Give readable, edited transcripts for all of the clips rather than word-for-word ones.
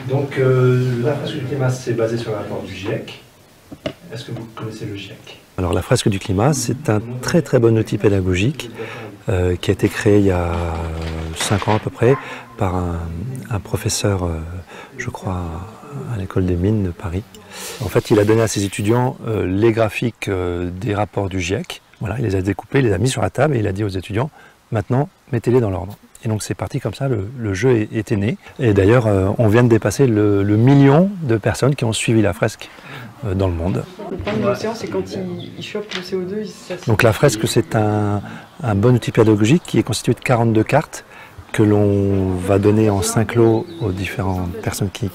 Donc la fresque du climat, c'est basé sur le rapport du GIEC. Est-ce que vous connaissez le GIEC? Alors la fresque du climat, c'est un très très bon outil pédagogique qui a été créé il y a 5 ans à peu près par un professeur, je crois, à l'école des mines de Paris. En fait, il a donné à ses étudiants les graphiques des rapports du GIEC. Voilà, il les a découpés, il les a mis sur la table et il a dit aux étudiants, maintenant, mettez-les dans l'ordre. Et donc c'est parti comme ça, le jeu était né. Et d'ailleurs, on vient de dépasser le million de personnes qui ont suivi la fresque dans le monde. Le problème de l'océan, c'est quand il chope le CO2, Donc la fresque, c'est un bon outil pédagogique qui est constitué de 42 cartes que l'on va donner en 5 lots aux différentes personnes qui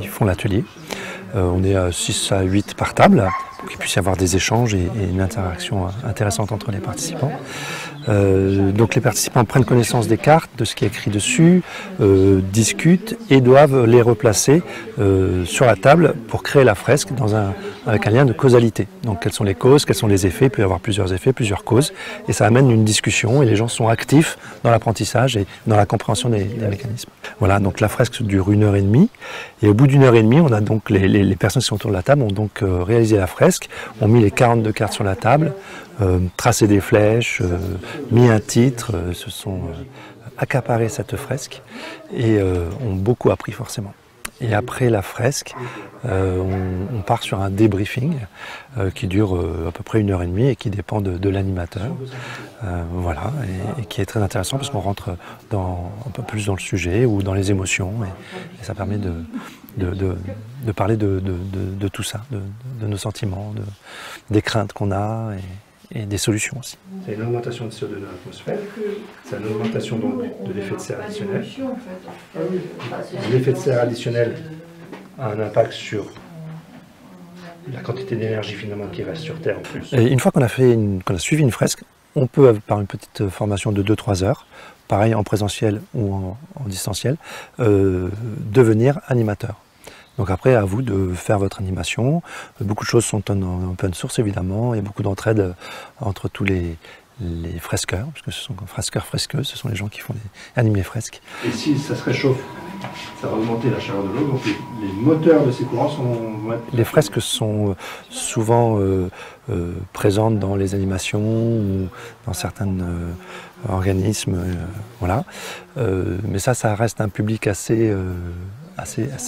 font l'atelier. On est à 6 à 8 par table pour qu'il puisse y avoir des échanges et une interaction intéressante entre les participants. Donc les participants prennent connaissance des cartes, de ce qui est écrit dessus, discutent et doivent les replacer sur la table pour créer la fresque avec un lien de causalité. Donc quelles sont les causes, quels sont les effets, il peut y avoir plusieurs effets, plusieurs causes, et ça amène une discussion et les gens sont actifs dans l'apprentissage et dans la compréhension des mécanismes. Voilà, donc la fresque dure 1h30 et au bout d'1h30, on a donc les personnes qui sont autour de la table ont donc réalisé la fresque, ont mis les 42 cartes sur la table, tracé des flèches, mis un titre, se sont accaparés cette fresque et ont beaucoup appris forcément. Et après la fresque, on part sur un débriefing qui dure à peu près 1h30 et qui dépend de l'animateur. Voilà, et qui est très intéressant parce qu'on rentre un peu plus dans le sujet ou dans les émotions et ça permet de parler de tout ça, de nos sentiments, des craintes qu'on a et des solutions aussi. C'est une augmentation de CO2 de l'atmosphère, c'est une augmentation donc de l'effet de serre additionnel. L'effet de serre additionnel a un impact sur la quantité d'énergie finalement qui reste sur Terre en plus. Et une fois qu'on a suivi une fresque, on peut, par une petite formation de 2-3 heures, pareil en présentiel ou en distanciel, devenir animateur. Donc après, à vous de faire votre animation. Beaucoup de choses sont en open source évidemment, et beaucoup d'entraide entre tous les fresqueurs, parce que ce sont fresqueurs-fresqueuses, ce sont les gens qui animent les fresques. Et si ça se réchauffe, ça va augmenter la chaleur de l'eau, donc les moteurs de ces courants vont être... Les fresques sont souvent présentes dans les animations ou dans certains organismes, voilà. Mais ça reste un public assez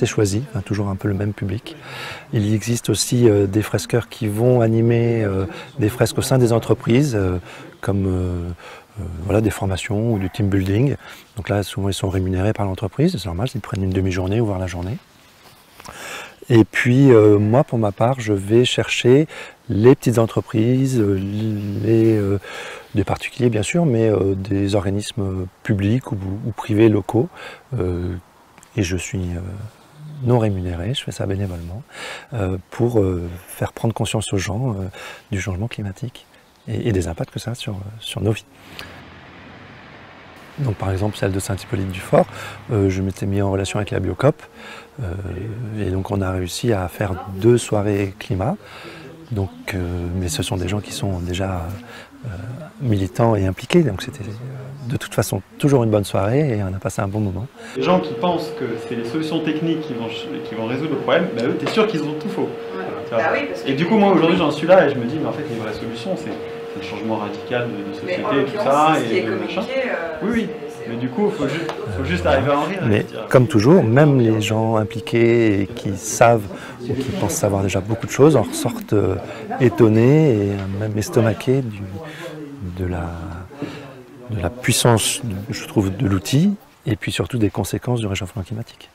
choisi, enfin, toujours un peu le même public. Il existe aussi des fresqueurs qui vont animer des fresques au sein des entreprises, comme voilà, des formations ou du team building. Donc là, souvent, ils sont rémunérés par l'entreprise, c'est normal, ils prennent une demi-journée ou voire la journée. Et puis, moi, pour ma part, je vais chercher les petites entreprises, des particuliers, bien sûr, mais des organismes publics ou privés locaux. Et je suis non rémunéré, je fais ça bénévolement, pour faire prendre conscience aux gens du changement climatique et des impacts que ça a sur nos vies. Donc par exemple celle de Saint-Hippolyte-du-Fort, je m'étais mis en relation avec la Biocop, et donc on a réussi à faire 2 soirées climat. Donc, mais ce sont des gens qui sont déjà militants et impliqués, donc c'était de toute façon toujours une bonne soirée et on a passé un bon moment. Les gens qui pensent que c'est les solutions techniques qui vont résoudre le problème, bah eux, t'es sûr qu'ils ont tout faux. Ouais. Bah oui, parce que et du coup, moi aujourd'hui j'en suis là et je me dis, mais en fait les vraies solutions, c'est le changement radical de société et tout ça. Et de machin. Oui. Mais du coup, il faut juste arriver à en rire. Mais comme toujours, même les gens impliqués et qui savent ou qui pensent savoir déjà beaucoup de choses en ressortent étonnés et même estomaqués de la puissance, je trouve, de l'outil et puis surtout des conséquences du réchauffement climatique.